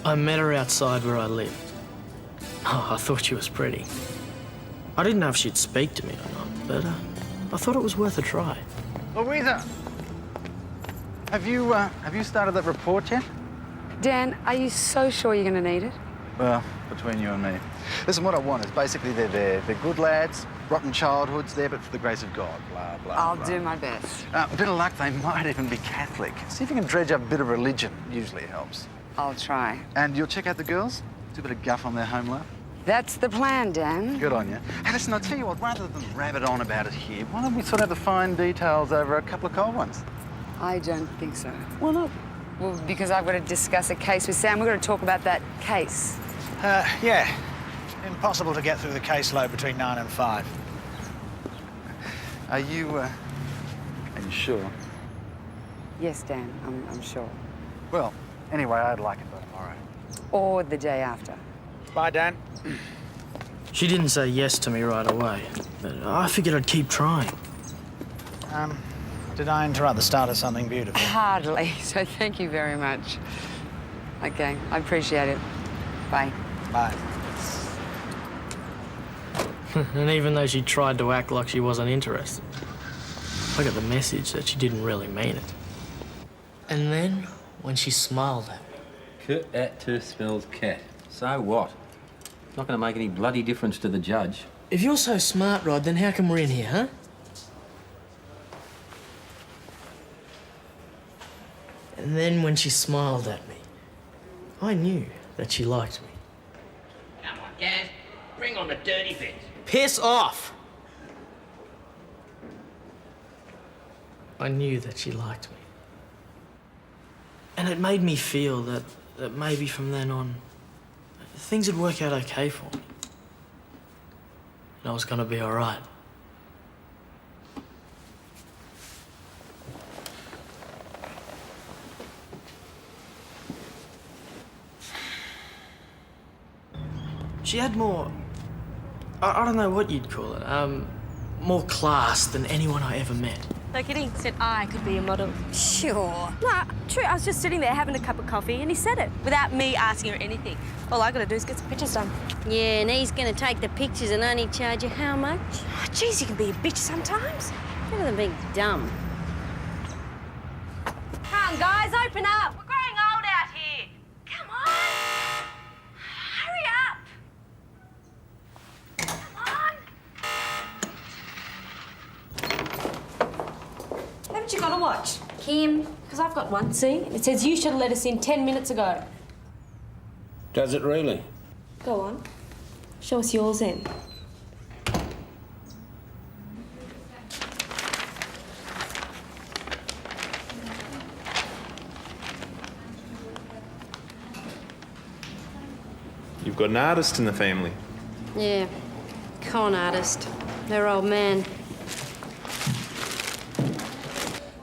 I met her outside where I lived. Oh, I thought she was pretty. I didn't know if she'd speak to me or not, but I thought it was worth a try. Louisa, have you started that report yet? Dan, are you so sure you're going to need it? Well, between you and me. Listen, what I want is basically they're there. They're good lads, rotten childhoods there, but for the grace of God, blah, blah, I'll blah. do my best. A bit of luck, they might even be Catholic. See if you can dredge up a bit of religion. Usually helps. I'll try. And you'll check out the girls? Do a bit of guff on their home life? That's the plan, Dan. Good on you. Hey, listen, I'll tell you what, rather than rabbit on about it here, why don't we sort out the fine details over a couple of cold ones? I don't think so. Why not? Well, because I've got to discuss a case with Sam. We've got to talk about that case. Yeah. Impossible to get through the caseload between 9 and 5. Are you sure? Yes, Dan, I'm sure. Well, anyway, I'd like it by tomorrow. Or the day after. Bye, Dan. She didn't say yes to me right away, but I figured I'd keep trying. Did I interrupt the start of something beautiful? Hardly, so thank you very much. Okay, I appreciate it. Bye. Bye. And even though she tried to act like she wasn't interested, I got the message that she didn't really mean it. And then, when she smiled at me... Cat smells cat. So what? It's not going to make any bloody difference to the judge. If you're so smart, Rod, then how come we're in here, huh? And then when she smiled at me, I knew that she liked me. Come on, Gaz. Bring on the dirty bits. Piss off! I knew that she liked me. And it made me feel that maybe from then on, things would work out okay for me. And I was gonna be all right. She had more... I don't know what you'd call it. More class than anyone I ever met. No kidding. Said I could be a model. Sure. Nah, true. I was just sitting there having a cup of coffee and he said it without me asking or anything. All I got to do is get some pictures done. Yeah, and he's going to take the pictures and only charge you how much? Oh, geez, you can be a bitch sometimes. Better than being dumb. Come on, guys, open up. We're growing old out here. Come on. Hurry up. Come on. Haven't you got a watch? Kim. Because I've got one, see? It says you should have let us in 10 minutes ago. Does it really? Go on. Show us yours then. You've got an artist in the family. Yeah, con artist. Their old man.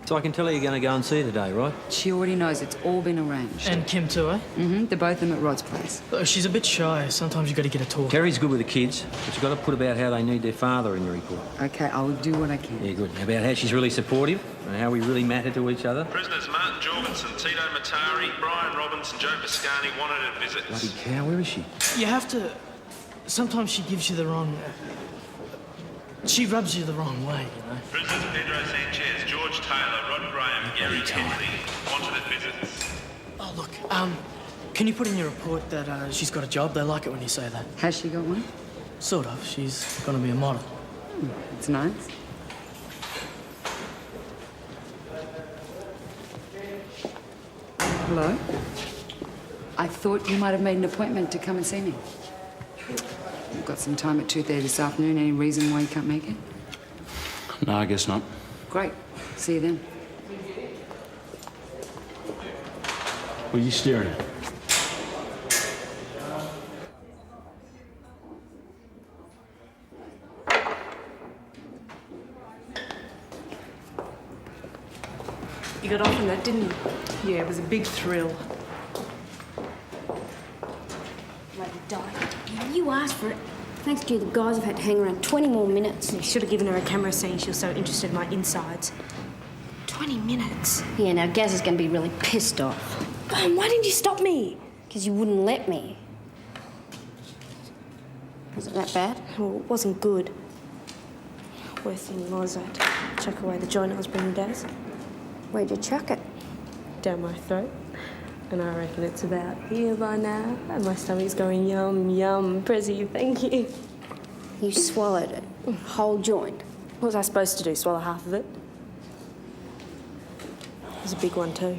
So I can tell her you're going to go and see her today, right? She already knows it's all been arranged. And Kim too, eh? Mm-hmm. They're both of them at Rod's place. She's a bit shy. Sometimes you got to get her talking. Terry's good with the kids, but you've got to put about how they need their father in your report. Okay, I'll do what I can. Yeah, good. About how she's really supportive and how we really matter to each other. Prisoners Martin Jorgensen, Tito Matari, Brian Robbins and Joe Piscani wanted a visit. Bloody cow, where is she? You have to... Sometimes she gives you the wrong... She rubs you the wrong way, you know. Prisoners Pedro Sanchez, George Taylor, Rod Graham, Gary Kennedy wanted a visit. Oh, look, can you put in your report that she's got a job? They like it when you say that. Has she got one? Sort of. She's gonna be a model. It's nice. Hello? I thought you might have made an appointment to come and see me. You've got some time at 2:30 this afternoon. Any reason why you can't make it? No, I guess not. Great. See you then. What are you staring at? You got off on that, didn't you? Yeah, it was a big thrill. Bloody die. You asked for it. Thanks to you, the guys have had to hang around 20 more minutes. You should have given her a camera saying she was so interested in my insides. 20 minutes. Yeah, now Gaz is going to be really pissed off. God, why didn't you stop me? Because you wouldn't let me. Was it that bad? Well, it wasn't good. Worst thing was I had to chuck away the joint I was bringing Daz. Where'd you chuck it? Down my throat. And I reckon it's about here by now. And my stomach's going yum, yum. Prezi, thank you. You swallowed it. Whole joint. What was I supposed to do, swallow half of it? It was a big one too.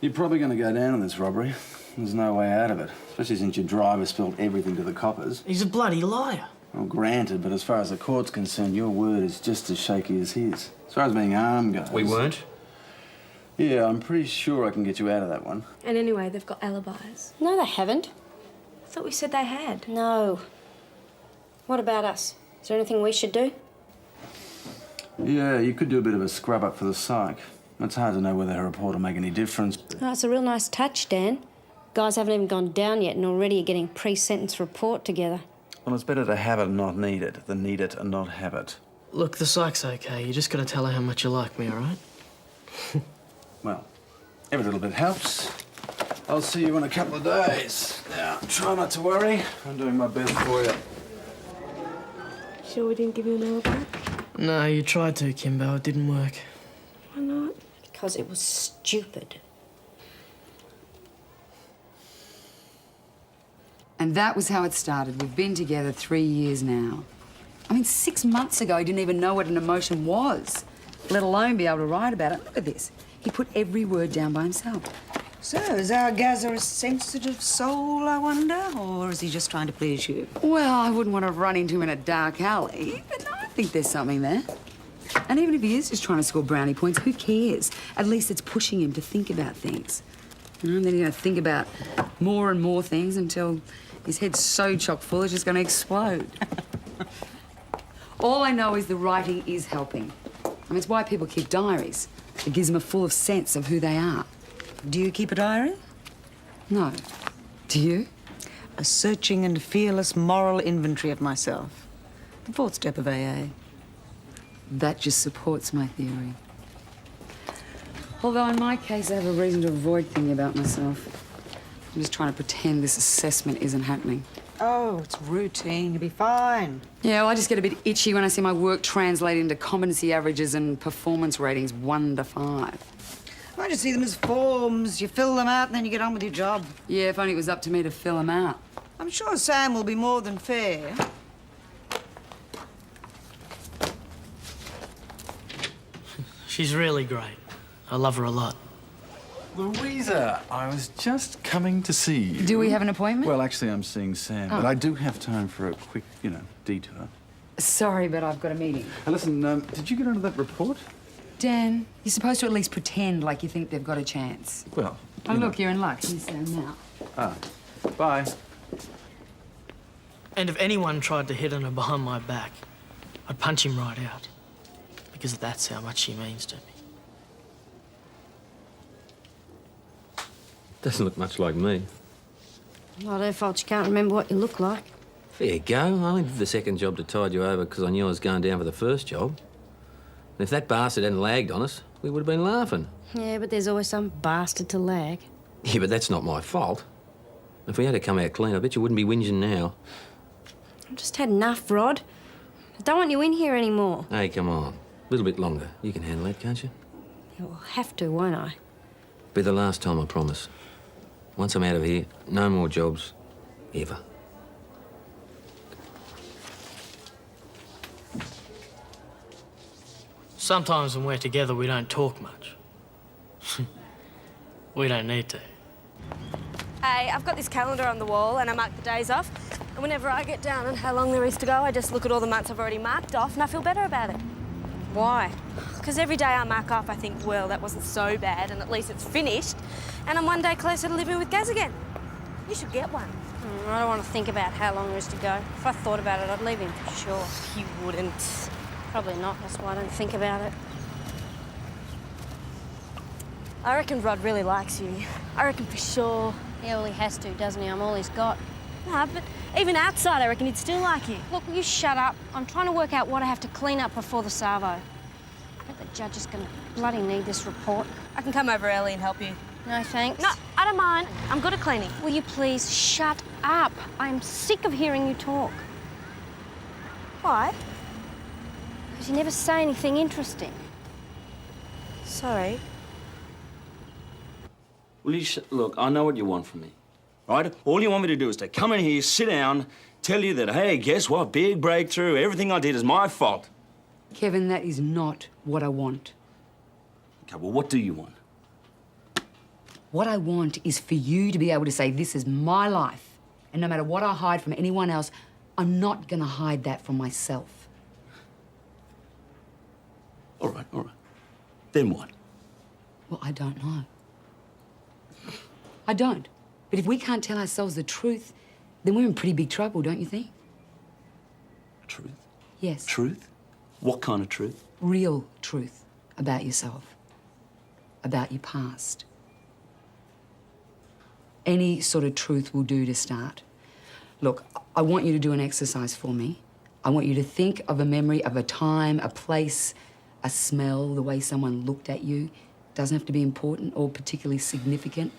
You're probably going to go down on this robbery. There's no way out of it, especially since your driver spilled everything to the coppers. He's a bloody liar. Well, granted, but as far as the court's concerned, your word is just as shaky as his. As far as being armed goes... We weren't? Yeah, I'm pretty sure I can get you out of that one. And anyway, they've got alibis. No, they haven't. I thought we said they had. No. What about us? Is there anything we should do? Yeah, you could do a bit of a scrub-up for the psych. It's hard to know whether her report will make any difference. Oh, it's a real nice touch, Dan. Guys haven't even gone down yet and already you're getting pre-sentence report together. Well, it's better to have it and not need it than need it and not have it. Look, the psych's okay. You just gotta tell her how much you like me, all right? Well, every little bit helps. I'll see you in a couple of days. Now, try not to worry. I'm doing my best for you. Sure we didn't give you an alibi? No, you tried to, Kimbo. It didn't work. Why not? Because it was stupid. And that was how it started. We've been together 3 years now. I mean, 6 months ago, he didn't even know what an emotion was, let alone be able to write about it. Look at this. He put every word down by himself. So, is our Gazza a sensitive soul, I wonder? Or is he just trying to please you? Well, I wouldn't want to run into him in a dark alley, but no, I think there's something there. And even if he is just trying to score brownie points, who cares? At least it's pushing him to think about things. You know, and then he's going to think about more and more things until his head's so chock full it's just going to explode. All I know is the writing is helping. I mean, it's why people keep diaries. It gives them a full sense of who they are. Do you keep a diary? No. Do you? A searching and fearless moral inventory of myself. The fourth step of AA. That just supports my theory. Although in my case, I have a reason to avoid thinking about myself. I'm just trying to pretend this assessment isn't happening. Oh, it's routine. You'll be fine. Yeah, well, I just get a bit itchy when I see my work translate into competency averages and performance ratings 1 to 5. I just see them as forms. You fill them out and then you get on with your job. Yeah, if only it was up to me to fill them out. I'm sure Sam will be more than fair. She's really great. I love her a lot. Louisa, I was just coming to see you. Do we have an appointment? Well, actually, I'm seeing Sam, but I do have time for a quick, detour. Sorry, but I've got a meeting. Listen, did you get onto that report? Dan, you're supposed to at least pretend like you think they've got a chance. Well, Oh, look, you're in luck. Here's Sam now. Ah, bye. And if anyone tried to hit on her behind my back, I'd punch him right out. Because that's how much she means to me. Doesn't look much like me. Not her fault you can't remember what you look like. There you go. I only did the second job to tide you over because I knew I was going down for the first job. And if that bastard hadn't lagged on us, we would have been laughing. Yeah, but there's always some bastard to lag. Yeah, but that's not my fault. If we had to come out clean, I bet you wouldn't be whinging now. I've just had enough, Rod. I don't want you in here anymore. Hey, come on. A little bit longer. You can handle that, can't you? You'll have to, won't I? Be the last time, I promise. Once I'm out of here, no more jobs. Ever. Sometimes when we're together, we don't talk much. We don't need to. Hey, I've got this calendar on the wall and I mark the days off. And whenever I get down on how long there is to go, I just look at all the months I've already marked off and I feel better about it. Why? Because every day I mark off, I think, well, that wasn't so bad and at least it's finished. And I'm one day closer to living with Gaz again. You should get one. I don't want to think about how long there is to go. If I thought about it, I'd leave him for sure. You wouldn't. Probably not, that's why I don't think about it. I reckon Rod really likes you. I reckon for sure. Yeah, well, he has to, doesn't he? I'm all he's got. Nah, but even outside, I reckon he'd still like you. Look, you shut up. I'm trying to work out what I have to clean up before the Savo. I bet the judge is going to bloody need this report. I can come over early and help you. No, thanks. No, I don't mind. I'm good at cleaning. Will you please shut up? I'm sick of hearing you talk. Why? Because you never say anything interesting. Sorry. Will you look, I know what you want from me, right? All you want me to do is to come in here, sit down, tell you that, hey, guess what? Big breakthrough. Everything I did is my fault. Kevin, that is not what I want. Okay, well, what do you want? What I want is for you to be able to say, this is my life, and no matter what I hide from anyone else, I'm not gonna hide that from myself. All right, all right. Then what? Well, I don't know. I don't. But if we can't tell ourselves the truth, then we're in pretty big trouble, don't you think? Truth? Yes. Truth? What kind of truth? Real truth about yourself, about your past. Any sort of truth will do to start. Look, I want you to do an exercise for me. I want you to think of a memory of a time, a place, a smell, the way someone looked at you. Doesn't have to be important or particularly significant.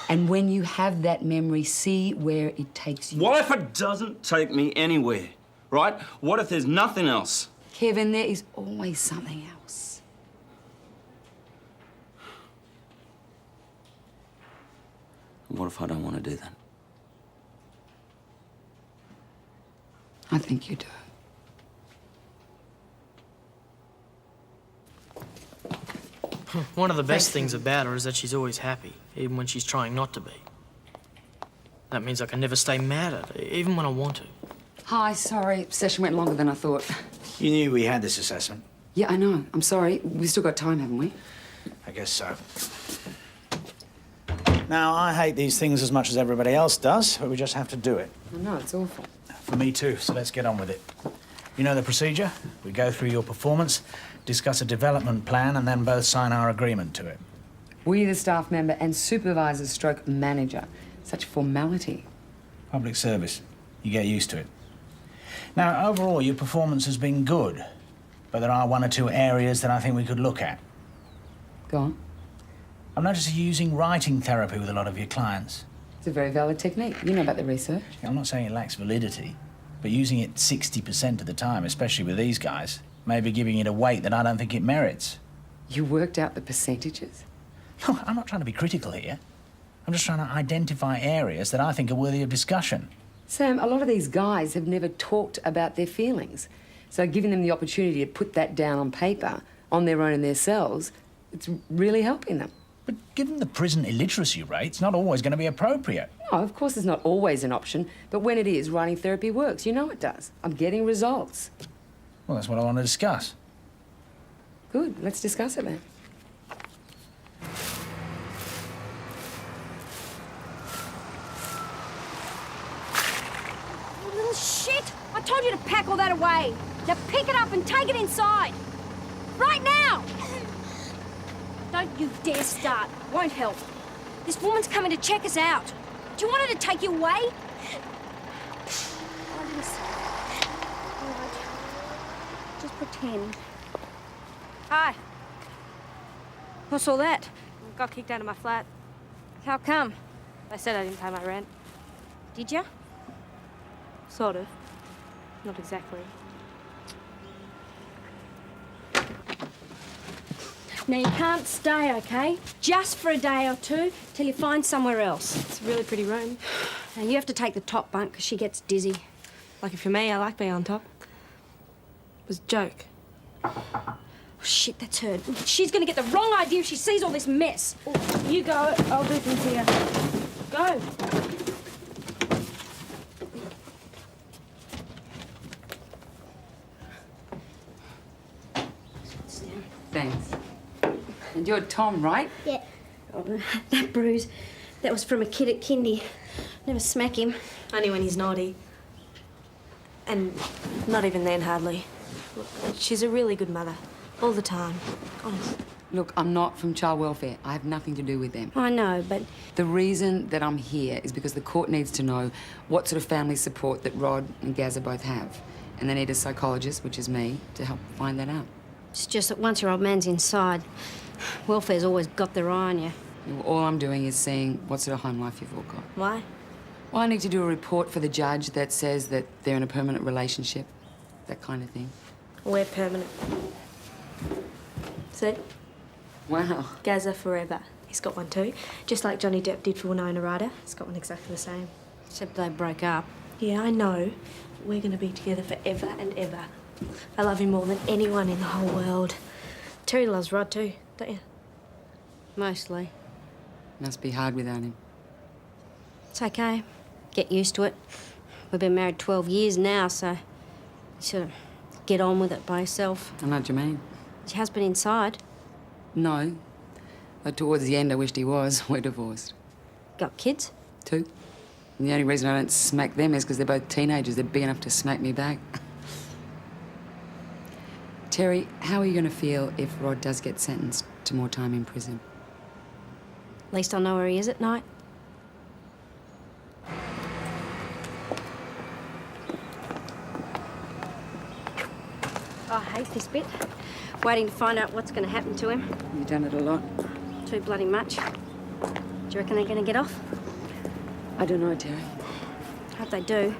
And when you have that memory, see where it takes you. What if it doesn't take me anywhere, right? What if there's nothing else? Kevin, there is always something else. What if I don't want to do that? I think you do. One of the best things about her is that she's always happy, even when she's trying not to be. That means I can never stay mad at her, even when I want to. Hi, sorry. Session went longer than I thought. You knew we had this assessment. Yeah, I know. I'm sorry. We've still got time, haven't we? I guess so. Now, I hate these things as much as everybody else does, but we just have to do it. I know, it's awful. For me too, so let's get on with it. You know the procedure? We go through your performance, discuss a development plan, and then both sign our agreement to it. We, the staff member and supervisor stroke manager. Such formality. Public service. You get used to it. Now, overall, your performance has been good, but there are one or two areas that I think we could look at. Go on. I've noticed you using writing therapy with a lot of your clients. It's a very valid technique. You know about the research. I'm not saying it lacks validity, but using it 60% of the time, especially with these guys, may be giving it a weight that I don't think it merits. You worked out the percentages? Look, I'm not trying to be critical here. I'm just trying to identify areas that I think are worthy of discussion. Sam, a lot of these guys have never talked about their feelings. So giving them the opportunity to put that down on paper, on their own in their cells, it's really helping them. But given the prison illiteracy rate, it's not always going to be appropriate. No, of course it's not always an option, but when it is, writing therapy works. You know it does. I'm getting results. Well, that's what I want to discuss. Good, let's discuss it then. You little shit! I told you to pack all that away. Now pick it up and take it inside. Right now! Don't you dare start. Won't help. This woman's coming to check us out. Do you want her to take you away? All right. Just pretend. Hi. What's all that? I got kicked out of my flat. How come? They said I didn't pay my rent. Did you? Sort of. Not exactly. Now, you can't stay, OK? Just for a day or two, till you find somewhere else. It's a really pretty room. Now, you have to take the top bunk, because she gets dizzy. Lucky for me, I like being on top. It was a joke. Oh, shit, that's her. She's going to get the wrong idea if she sees all this mess. You go, I'll do things here. Go. Thanks. And you're Tom, right? Yeah. Oh, that bruise, that was from a kid at kindy. Never smack him. Only when he's naughty. And not even then, hardly. Look, she's a really good mother. All the time. Honest. Look, I'm not from child welfare. I have nothing to do with them. I know, but... The reason that I'm here is because the court needs to know what sort of family support that Rod and Gazza both have. And they need a psychologist, which is me, to help find that out. It's just that once your old man's inside, welfare's always got their eye on you. All I'm doing is seeing what sort of home life you've all got. Why? Well, I need to do a report for the judge that says that they're in a permanent relationship, that kind of thing. We're permanent. See? Wow. Gaza forever. He's got one too. Just like Johnny Depp did for Winona Ryder. He's got one exactly the same. Except they broke up. Yeah, I know. We're going to be together forever and ever. I love him more than anyone in the whole world. Terry loves Rod too, don't you? Mostly. Must be hard without him. It's okay. Get used to it. We've been married 12 years now, so you sort of get on with it by yourself. I know what you mean. Is your husband inside? No. But towards the end, I wished he was. We're divorced. Got kids? 2. And the only reason I don't smack them is because they're both teenagers. They're big enough to smack me back. Terry, how are you going to feel if Rod does get sentenced to more time in prison? At least I'll know where he is at night. I hate this bit. Waiting to find out what's going to happen to him. You've done it a lot. Too bloody much. Do you reckon they're going to get off? I don't know, Terry. I hope they do.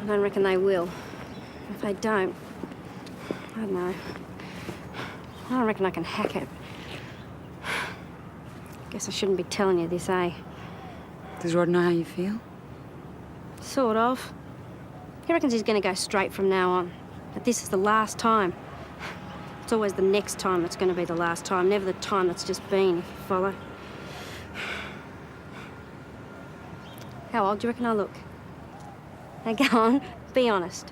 I don't reckon they will. If they don't, I don't know. I don't reckon I can hack it. Guess I shouldn't be telling you this, eh? Does Rod know how you feel? Sort of. He reckons he's going to go straight from now on. But this is the last time. It's always the next time that's going to be the last time, never the time that's just been, if you follow. How old do you reckon I look? Now go on, be honest.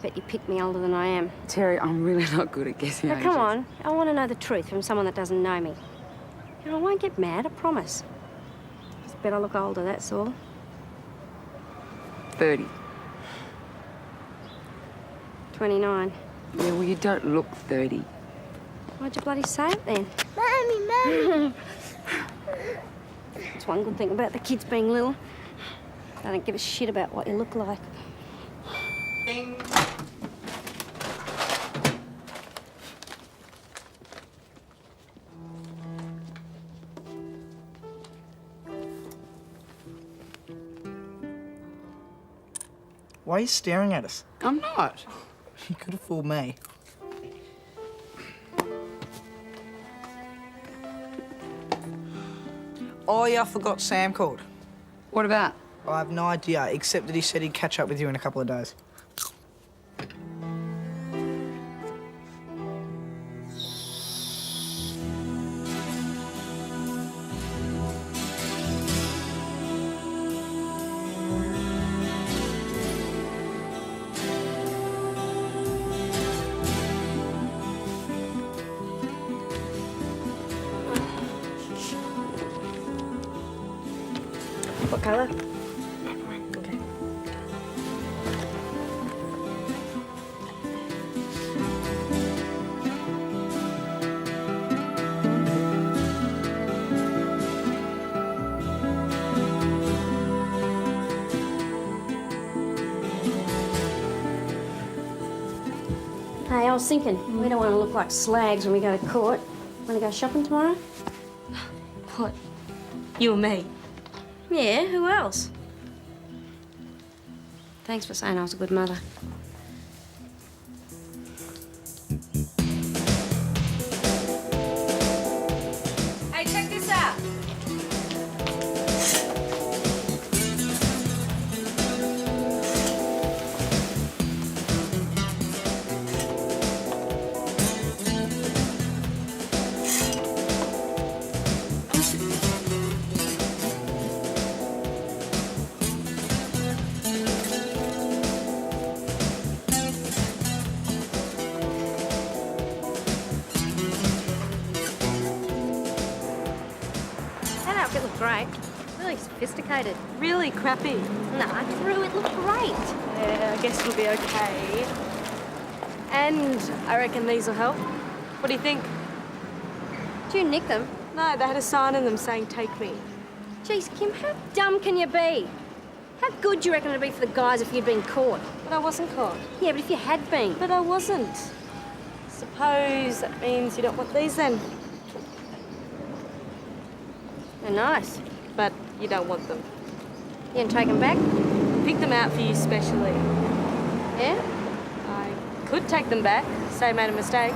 Bet you pick me older than I am. Terry, I'm really not good at guessing Now ages. come on, I want to know the truth from someone that doesn't know me. And I won't get mad, I promise. Just bet I look older, that's all. 30. 29. Yeah, well, you don't look 30. Why'd you bloody say it then? Mommy! That's one good thing about the kids being little. They don't give a shit about what you look like. Ding. Why are you staring at us? I'm not. You could have fooled me. Oh, yeah, I forgot Sam called. What about? I have no idea, except that he said he'd catch up with you in a couple of days. What colour? Okay. Hey, I was thinking, we don't want to look like slags when we go to court. Want to go shopping tomorrow? What? You and me? Yeah, who else? Thanks for saying I was a good mother. Hey, check this out. That outfit looked great. Really sophisticated. Really crappy. Nah, Drew, it looked great. Yeah, I guess it'll be okay. And I reckon these will help. What do you think? Did you nick them? No, they had a sign in them saying, "Take me." Jeez, Kim, how dumb can you be? How good do you reckon it'd be for the guys if you'd been caught? But I wasn't caught. Yeah, but if you had been. But I wasn't. Suppose that means you don't want these then? They're nice, but you don't want them. You gonna take them back? Pick them out for you specially. Yeah? I could take them back, say I made a mistake.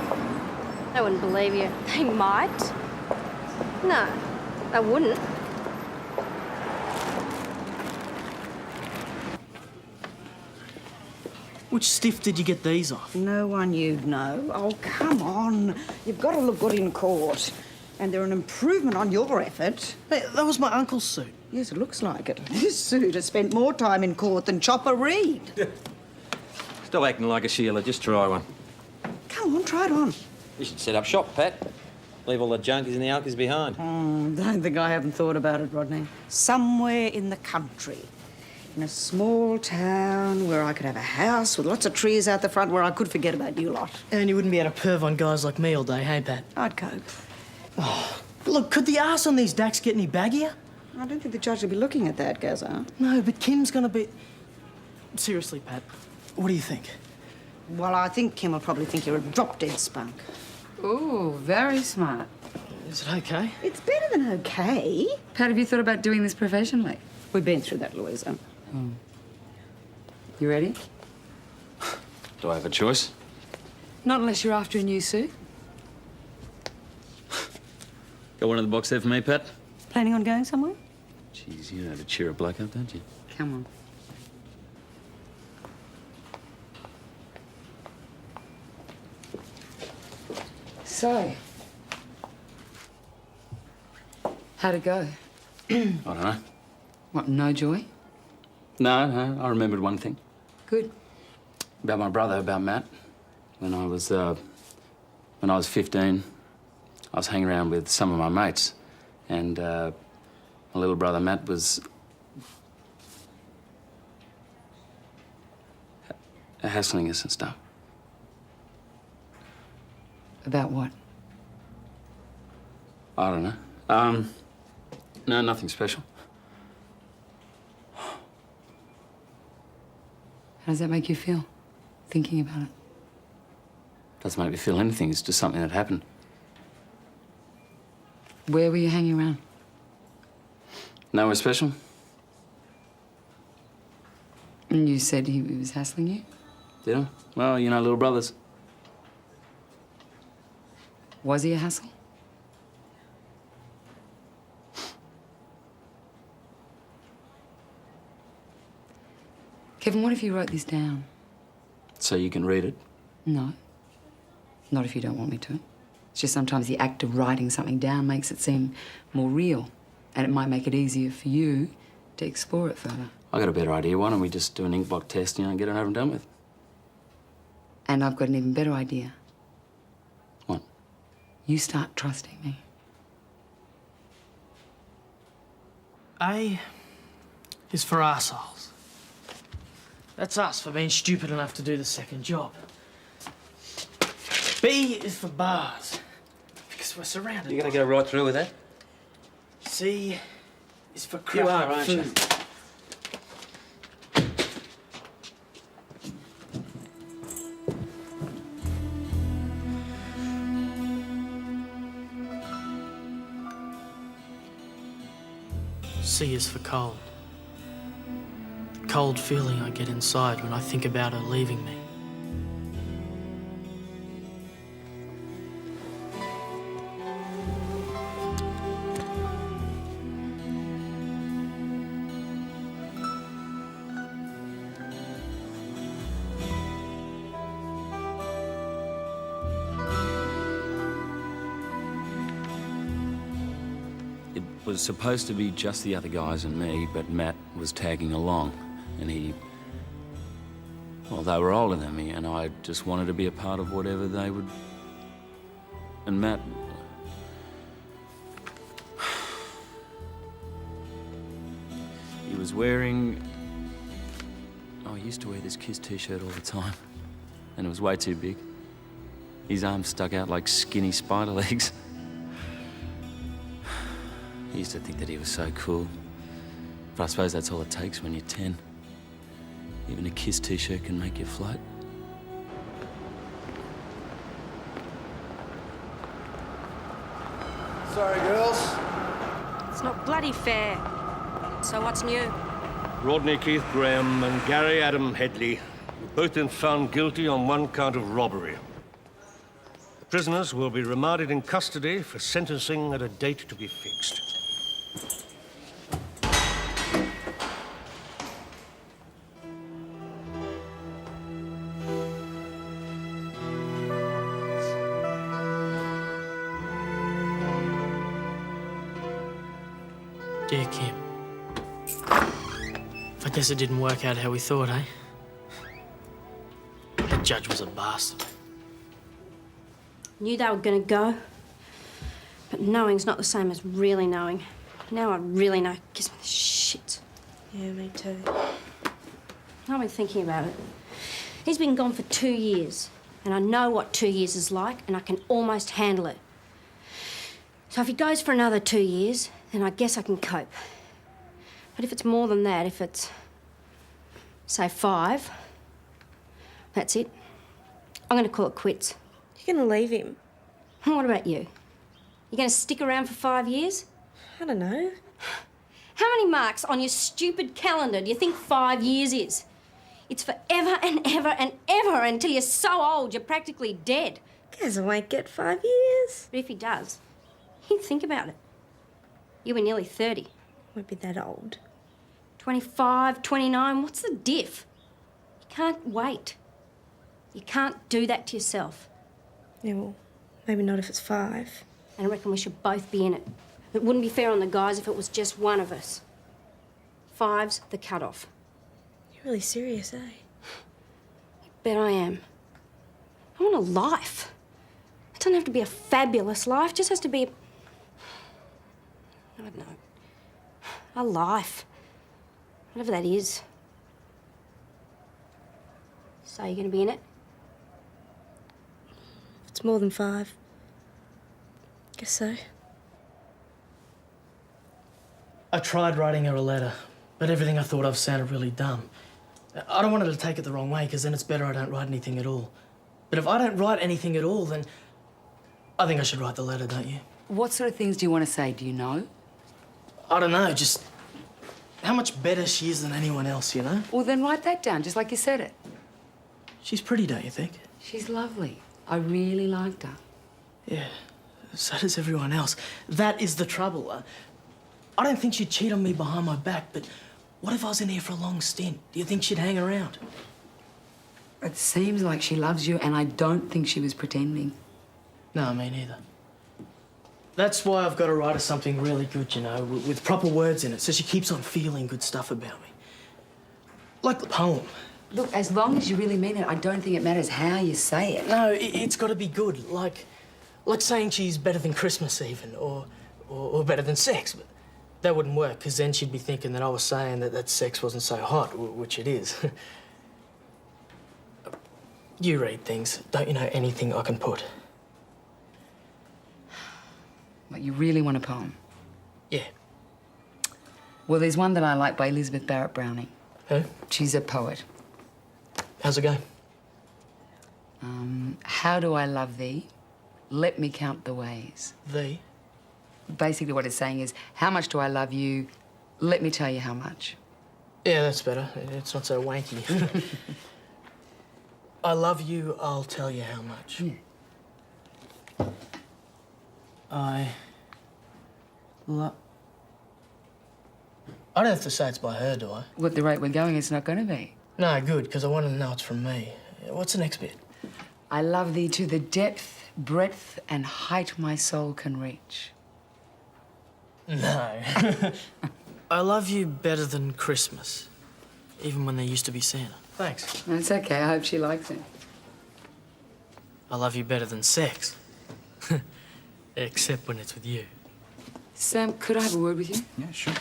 They wouldn't believe you. They might. No, they wouldn't. Which stiff did you get these off? No one you'd know. Oh, come on. You've got to look good in court. And they're an improvement on your effort. Hey, that was my uncle's suit. Yes, it looks like it. This suit has spent more time in court than Chopper Reed. Stop acting like a Sheila. Just try one. Come on, try it on. You should set up shop, Pat. Leave all the junkies and the alkies behind. Don't think I haven't thought about it, Rodney. Somewhere in the country. In a small town where I could have a house with lots of trees out the front where I could forget about you lot. And you wouldn't be able to perv on guys like me all day, hey, Pat? I'd cope. Oh, look, could the arse on these dacks get any baggier? I don't think the judge will be looking at that, Gazza. No, but Kim's gonna be... Seriously, Pat, what do you think? Well, I think Kim will probably think you're a drop-dead spunk. Ooh, very smart. Is it okay? It's better than okay. Pat, have you thought about doing this professionally? We've been through that, Louisa. You ready? Do I have a choice? Not unless you're after a new suit. Got one in the box there for me, Pat? Planning on going somewhere? Jeez, you know how to cheer a bloke up, don't you? Come on. So, how'd it go? I don't know. What, no joy? No, I remembered one thing. Good. About my brother, about Matt. When I was 15, I was hanging around with some of my mates, and my little brother Matt was hassling us and stuff. About what? I don't know. No, nothing special. How does that make you feel, thinking about it? Doesn't make me feel anything. It's just something that happened. Where were you hanging around? Nowhere special. And you said he was hassling you? Did I? Well, you know, little brothers. Was he a hassle? Kevin, what if you wrote this down? So you can read it? No. Not if you don't want me to. It's just sometimes the act of writing something down makes it seem more real. And it might make it easier for you to explore it further. I got a better idea. Why don't we just do an ink block test, you know, and get it over and done with? And I've got an even better idea. What? You start trusting me. A is for arseholes. That's us for being stupid enough to do the second job. B is for bars, because we're surrounded. You're going to go right through with that? C is for You crap are, aren't you? food. C is for cold. Cold feeling I get inside when I think about her leaving me. It was supposed to be just the other guys and me, but Matt was tagging along, and well, they were older than me, and I just wanted to be a part of whatever they would. And Matt. He was wearing. Oh, he used to wear this Kiss t-shirt all the time, and it was way too big. His arms stuck out like skinny spider legs. He used to think that he was so cool. But I suppose that's all it takes when you're 10. Even a Kiss t-shirt can make you float. Sorry, girls. It's not bloody fair. So what's new? Rodney Keith Graham and Gary Adam Headley have both been found guilty on one count of robbery. The prisoners will be remanded in custody for sentencing at a date to be fixed. Dear Kim, I guess it didn't work out how we thought, eh? The judge was a bastard. Knew they were gonna go, but knowing's not the same as really knowing. Now I really know. Gives me the shit. Yeah, me too. I've been thinking about it. He's been gone for 2 years, and I know what 2 years is like, and I can almost handle it. So if he goes for another 2 years, then I guess I can cope. But if it's more than that, if it's, say, 5, that's it. I'm going to call it quits. You're going to leave him? What about you? You going to stick around for 5 years? I don't know. How many marks on your stupid calendar do you think 5 years is? It's forever and ever and ever until you're so old you're practically dead. Gaz won't get 5 years. But if he does, he'd think about it. You were nearly 30. Won't be that old. 25, 29, what's the diff? You can't wait. You can't do that to yourself. Yeah, well, maybe not if it's 5. And I reckon we should both be in it. It wouldn't be fair on the guys if it was just one of us. 5's the cut-off. You're really serious, eh? You bet I am. I want a life. It doesn't have to be a fabulous life, it just has to be I don't know. A life. Whatever that is. So you're gonna be in it? If it's more than 5. Guess so. I tried writing her a letter, but everything I thought of sounded really dumb. I don't want her to take it the wrong way, because then it's better I don't write anything at all. But if I don't write anything at all, then I think I should write the letter, don't you? What sort of things do you want to say? Do you know? I don't know, just how much better she is than anyone else, you know? Well, then write that down, just like you said it. She's pretty, don't you think? She's lovely. I really liked her. Yeah, so does everyone else. That is the trouble. I don't think she'd cheat on me behind my back, but what if I was in here for a long stint? Do you think she'd hang around? It seems like she loves you, and I don't think she was pretending. No, me neither. That's why I've got to write her something really good, you know, with proper words in it, so she keeps on feeling good stuff about me. Like the poem. Look, as long as you really mean it, I don't think it matters how you say it. No, it's got to be good, like saying she's better than Christmas even, or better than sex. But that wouldn't work, because then she'd be thinking that I was saying that sex wasn't so hot, which it is. You read things. Don't you know anything I can put? But you really want a poem? Yeah. Well, there's one that I like by Elizabeth Barrett Browning. Who? She's a poet. How's it going? How do I love thee? Let me count the ways. Thee? Basically what it's saying is, how much do I love you? Let me tell you how much. Yeah, that's better. It's not so wanky. I love you, I'll tell you how much. Yeah. I don't have to say it's by her, do I? Well, at the rate we're going, it's not going to be. No, good, because I want to know it's from me. What's the next bit? I love thee to the depth, breadth, and height my soul can reach. No. I love you better than Christmas, even when there used to be Santa. Thanks. That's okay. I hope she likes it. I love you better than sex. Except when it's with you. Sam, could I have a word with you? Yeah, sure.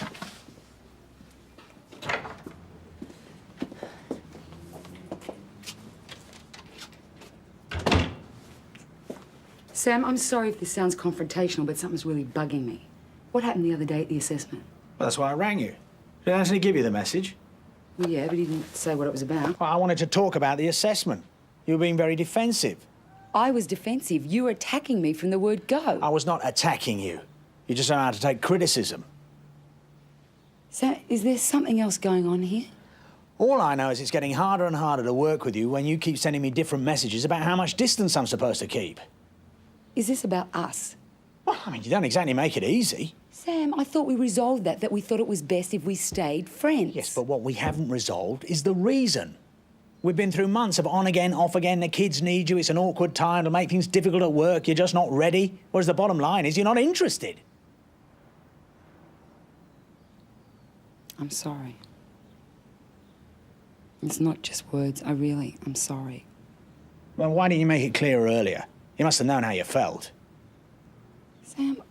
Sam, I'm sorry if this sounds confrontational, but something's really bugging me. What happened the other day at the assessment? Well, that's why I rang you. Did Anthony give you the message? Well, yeah, but he didn't say what it was about. Well, I wanted to talk about the assessment. You were being very defensive. I was defensive. You were attacking me from the word go. I was not attacking you. You just know how to take criticism. So, is there something else going on here? All I know is it's getting harder and harder to work with you when you keep sending me different messages about how much distance I'm supposed to keep. Is this about us? Well, I mean, you don't exactly make it easy. Sam, I thought we resolved that we thought it was best if we stayed friends. Yes, but what we haven't resolved is the reason. We've been through months of on again, off again, the kids need you, it's an awkward time, it'll make things difficult at work, you're just not ready. Whereas the bottom line is you're not interested. I'm sorry. It's not just words, I'm sorry. Well, why didn't you make it clearer earlier? You must have known how you felt. Sam,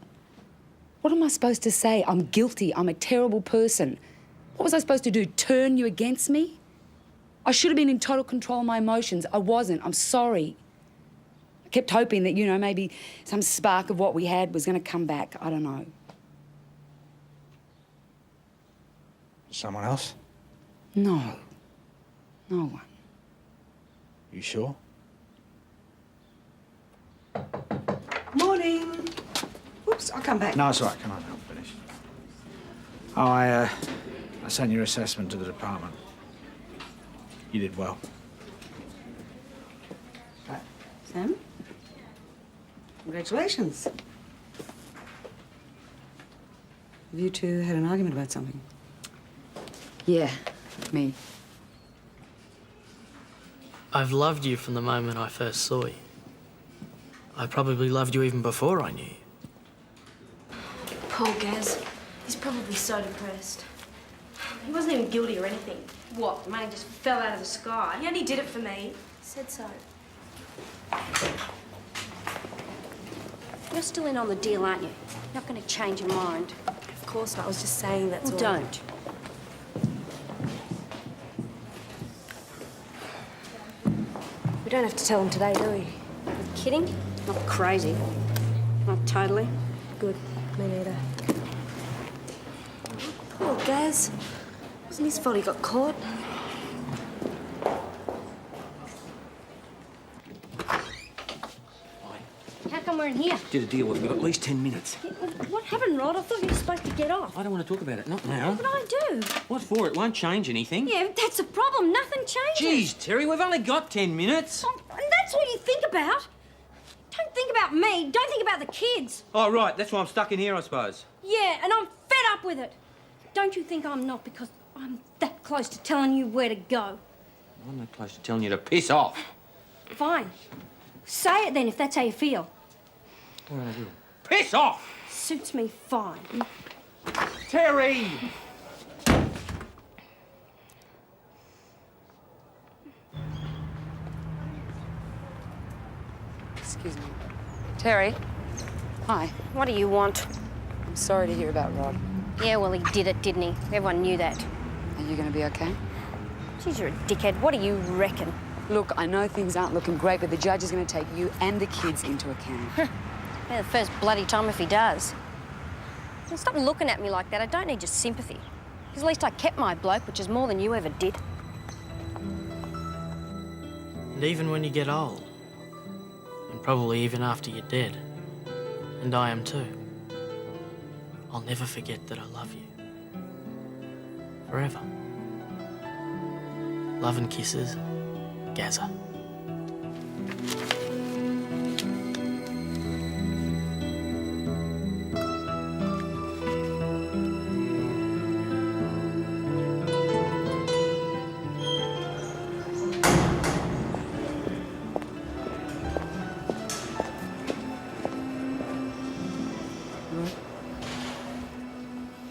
what am I supposed to say? I'm guilty, I'm a terrible person. What was I supposed to do, turn you against me? I should have been in total control of my emotions. I wasn't. I'm sorry. I kept hoping that, you know, maybe some spark of what we had was going to come back. I don't know. Someone else? No. No one. You sure? Morning. Oops, I'll come back. No, it's all right. Come on, I'll finish. Oh, I sent your assessment to the department. You did well. Sam? Congratulations. Have you two had an argument about something? Yeah, me. I've loved you from the moment I first saw you. I probably loved you even before I knew you. Poor Gaz. He's probably so depressed. He wasn't even guilty or anything. What, the money just fell out of the sky? He only did it for me. He said so. You're still in on the deal, aren't you? Not going to change your mind. Of course not. I was just saying that's Well, all. don't. We don't have to tell him today, do we? You kidding? Not crazy. Not totally. Good. Me neither. Poor Gaz. It wasn't his fault he got caught. How come we're in here? Did a deal. We've got at least 10 minutes. What happened, Rod? I thought you were supposed to get off. I don't want to talk about it. Not now. But I do. What for? It won't change anything. Yeah, that's the problem. Nothing changes. Jeez, Terry, we've only got 10 minutes. Oh, and that's what you think about. Don't think about me. Don't think about the kids. Oh, right. That's why I'm stuck in here, I suppose. Yeah, and I'm fed up with it. Don't you think I'm not because I'm that close to telling you where to go? I'm that close to telling you to piss off. Fine. Say it then if that's how you feel. All right, I will. Piss off! Suits me fine. Terry! Excuse me. Terry. Hi. What do you want? I'm sorry to hear about Rod. Yeah, well, he did it, didn't he? Everyone knew that. Are you going to be okay? Jeez, you're a dickhead. What do you reckon? Look, I know things aren't looking great, but the judge is going to take you and the kids into account. Yeah, the first bloody time if he does. Well, stop looking at me like that. I don't need your sympathy. Because at least I kept my bloke, which is more than you ever did. And even when you get old, and probably even after you're dead, and I am too, I'll never forget that I love you. Forever. Love and kisses, Gaza.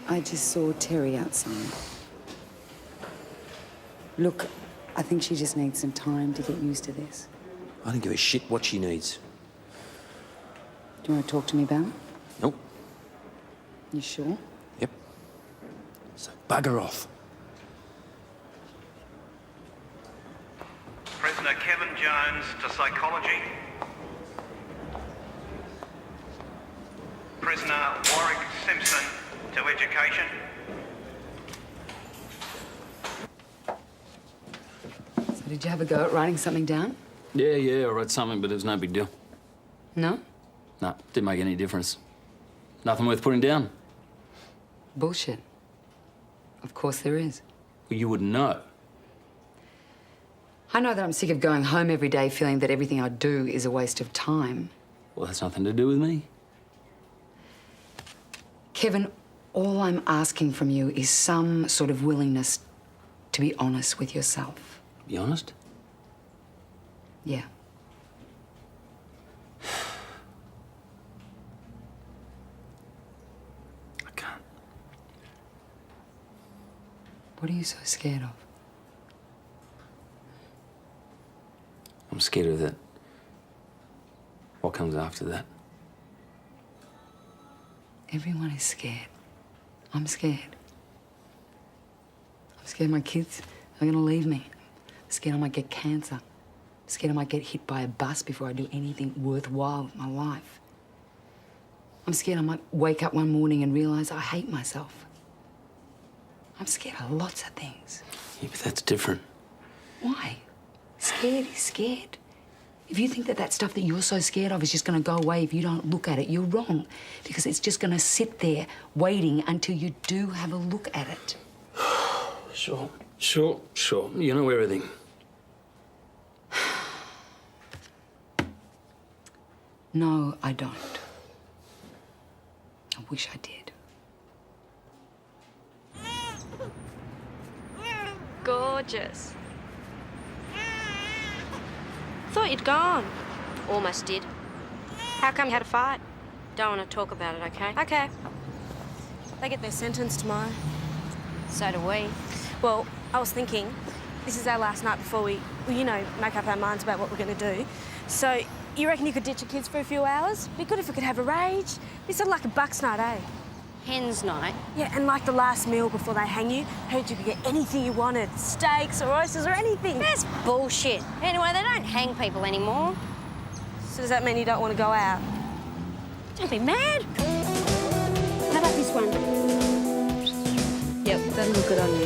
I just saw Terry outside. Look, I think she just needs some time to get used to this. I don't give a shit what she needs. Do you want to talk to me about it? Nope. You sure? Yep. So bugger off. Prisoner Kevin Jones to psychology. Prisoner Warwick Simpson to education. So did you have a go at writing something down? Yeah, I wrote something, but it was no big deal. No? No, didn't make any difference. Nothing worth putting down. Bullshit. Of course there is. Well, you wouldn't know. I know that I'm sick of going home every day feeling that everything I do is a waste of time. Well, that's nothing to do with me. Kevin, all I'm asking from you is some sort of willingness to be honest with yourself. Be honest? Yeah. I can't. What are you so scared of? I'm scared of that. What comes after that? Everyone is scared. I'm scared. I'm scared my kids are gonna leave me. I'm scared I might get cancer. I'm scared I might get hit by a bus before I do anything worthwhile with my life. I'm scared I might wake up one morning and realize I hate myself. I'm scared of lots of things. Yeah, but that's different. Why? Scared is scared. If you think that that stuff that you're so scared of is just going to go away if you don't look at it, you're wrong. Because it's just going to sit there waiting until you do have a look at it. Sure. You know everything. No, I don't. I wish I did. Gorgeous. Thought you'd gone. Almost did. How come you had a fight? Don't want to talk about it, okay? Okay. They get their sentence tomorrow. So do we. Well, I was thinking, this is our last night before we make up our minds about what we're going to do. So, you reckon you could ditch your kids for a few hours? Be good if we could have a rage. Be sort of like a bucks night, eh? Hen's night. Yeah, and like the last meal before they hang you, heard you could get anything you wanted. Steaks or oysters or anything. That's bullshit. Anyway, they don't hang people anymore. So does that mean you don't want to go out? Don't be mad. How about this one? Yep, that'll look good on you.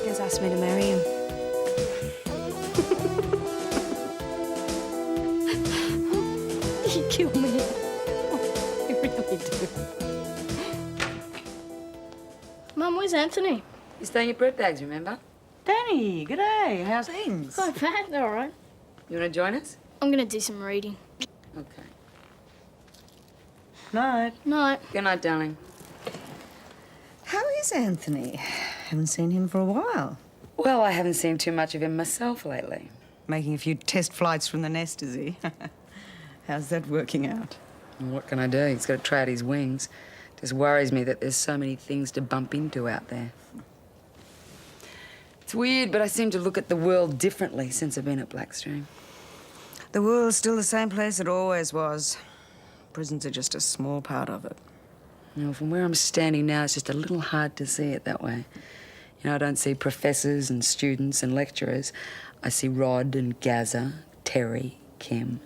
He has asked me to marry him. You kill me. You really do. Mum, where's Anthony? You're staying at bread bags, remember? Danny, g'day. How's things? Hi, Pat. They're all right. You want to join us? I'm going to do some reading. Okay. Night. Night. Good night, darling. How is Anthony? Haven't seen him for a while. Well, I haven't seen too much of him myself lately. Making a few test flights from the nest, is he? How's that working out? What can I do? He's got to try out his wings. Just worries me that there's so many things to bump into out there. It's weird, but I seem to look at the world differently since I've been at Blackstream. The world's still the same place it always was. Prisons are just a small part of it. You know, from where I'm standing now, it's just a little hard to see it that way. You know, I don't see professors and students and lecturers. I see Rod and Gazza, Terry, Kim.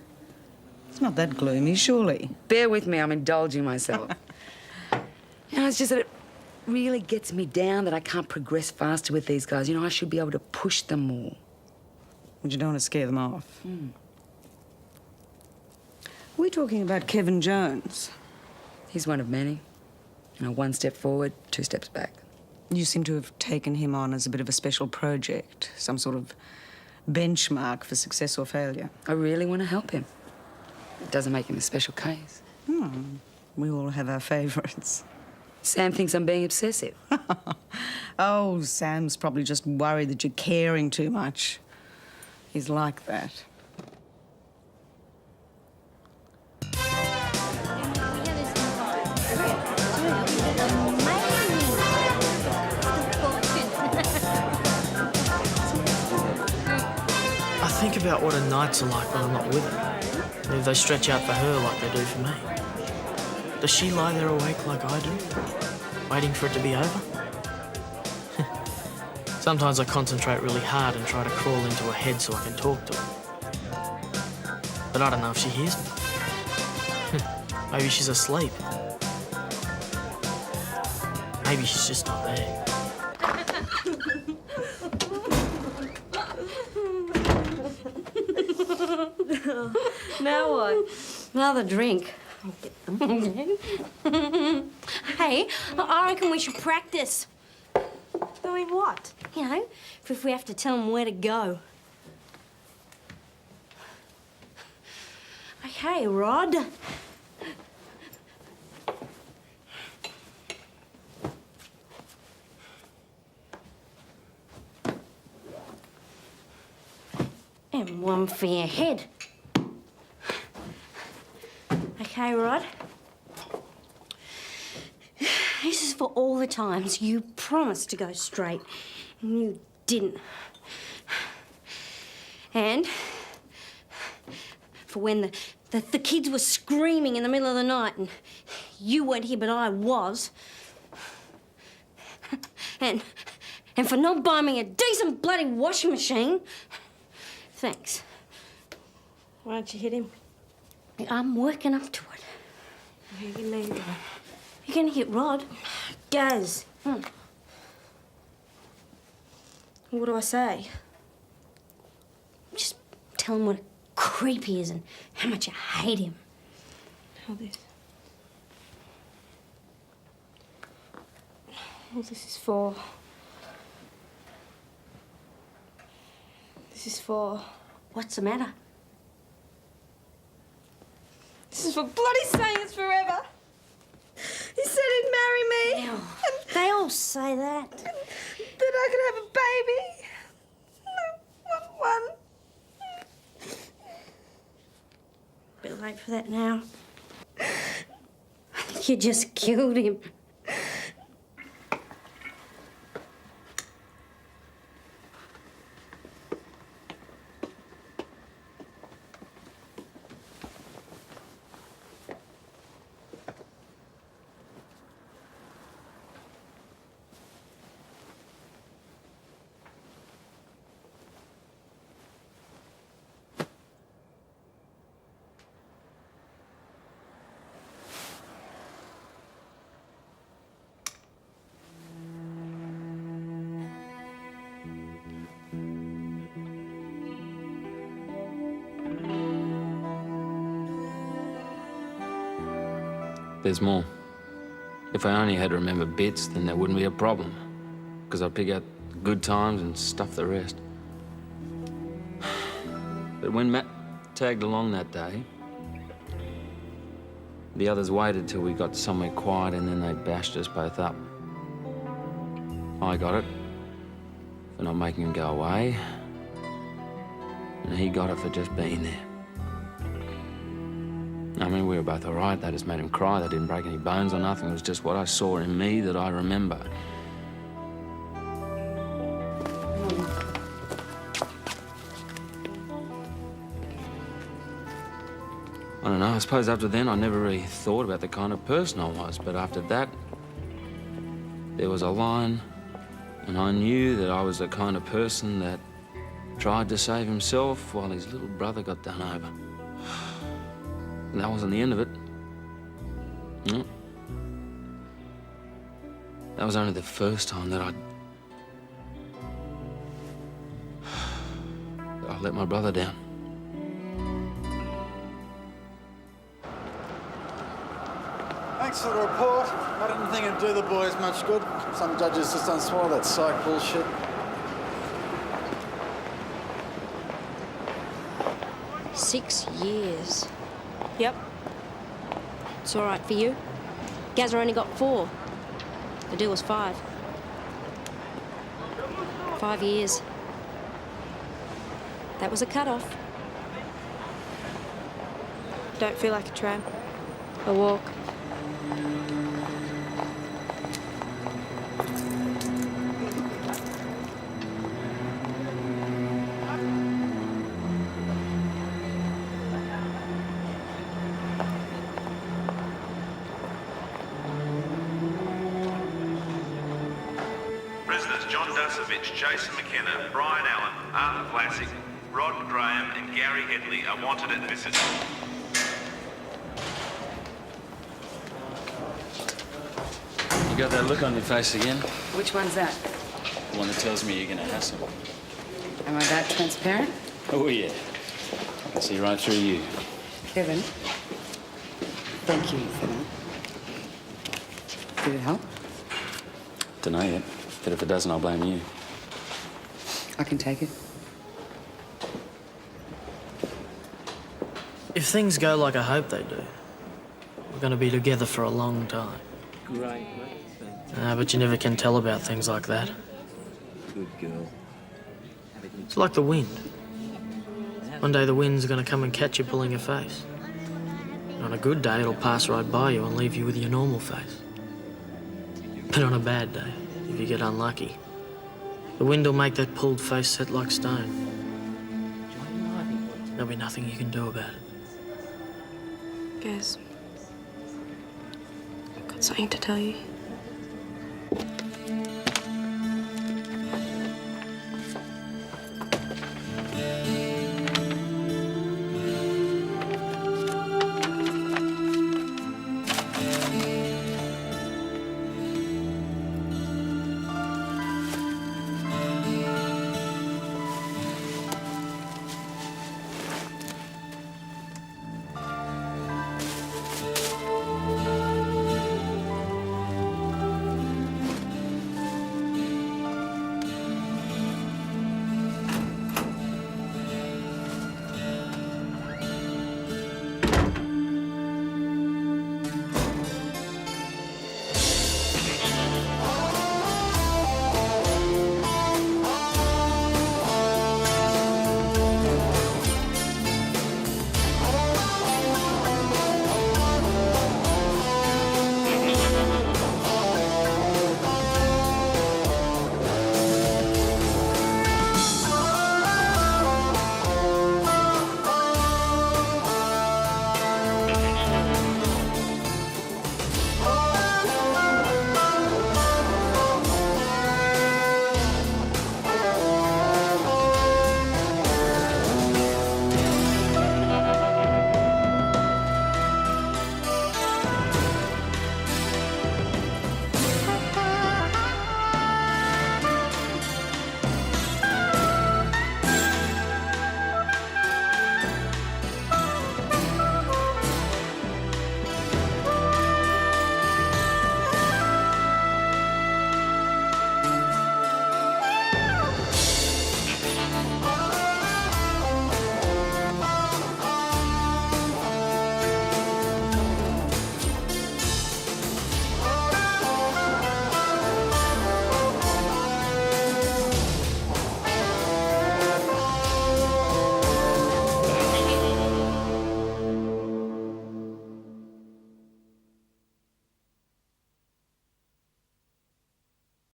It's not that gloomy, surely. Bear with me, I'm indulging myself. You know, it's just that it really gets me down that I can't progress faster with these guys. You know, I should be able to push them more. But you don't want to scare them off. We're talking about Kevin Jones. He's one of many. You know, one step forward, two steps back. You seem to have taken him on as a bit of a special project, some sort of benchmark for success or failure. I really want to help him. It doesn't make him a special case. We all have our favourites. Sam thinks I'm being obsessive. Oh, Sam's probably just worried that you're caring too much. He's like that. I think about what her nights are like when I'm not with her. And if they stretch out for her like they do for me. Does she lie there awake like I do, waiting for it to be over? Sometimes I concentrate really hard and try to crawl into her head so I can talk to her. But I don't know if she hears me. Maybe she's asleep. Maybe she's just not there. Now what? Another drink. I'll get them. Hey, I reckon we should practice. Doing what? You know, if we have to tell them where to go. Okay, Rod. And one for your head. Okay, Rod? This is for all the times you promised to go straight and you didn't. And for when the kids were screaming in the middle of the night and you weren't here but I was. And for not buying me a decent bloody washing machine. Thanks. Why don't you hit him? I'm working up to it. You mean go? You're gonna hit Rod. Gaz. What do I say? Just tell him what a creep he is and how much you hate him. How this? Well, this is for... What's the matter? This is for bloody saying it's forever. He said he'd marry me. No, they all say that. That I could have a baby. One. Bit late for that now. I think you just killed him. There's more. If I only had to remember bits, then there wouldn't be a problem. Because I'd pick out the good times and stuff the rest. But when Matt tagged along that day, the others waited till we got somewhere quiet and then they bashed us both up. I got it for not making him go away, and he got it for just being there. I mean, we were both all right. They just made him cry. They didn't break any bones or nothing. It was just what I saw in me that I remember. I don't know. I suppose after then, I never really thought about the kind of person I was. But after that, there was a line, and I knew that I was the kind of person that tried to save himself while his little brother got done over. And that wasn't the end of it. No. That was only the first time that I let my brother down. Thanks for the report. I didn't think it'd do the boys much good. Some judges just don't swallow that psych bullshit. Six years. Yep. It's all right for you. Gazza only got 4. The deal was 5. 5 years. That was a cut-off. Don't feel like a tramp. A walk. Jason McKenna, Brian Allen, Arthur Classic, Rod Graham and Gary Headley are wanted at Mrs. You got that look on your face again? Which one's that? The one that tells me you're gonna hassle. Am I that transparent? Oh, yeah. I can see right through you. Kevin, thank you for that. Did it help? Dunno yet, but if it doesn't, I'll blame you. I can take it. If things go like I hope they do, we're going to be together for a long time. Great. But you never can tell about things like that. Good girl. It's like the wind. One day the wind's going to come and catch you pulling your face. And on a good day, it'll pass right by you and leave you with your normal face. But on a bad day, if you get unlucky, the wind will make that pulled face set like stone. There'll be nothing you can do about it. Gaz, I've got something to tell you.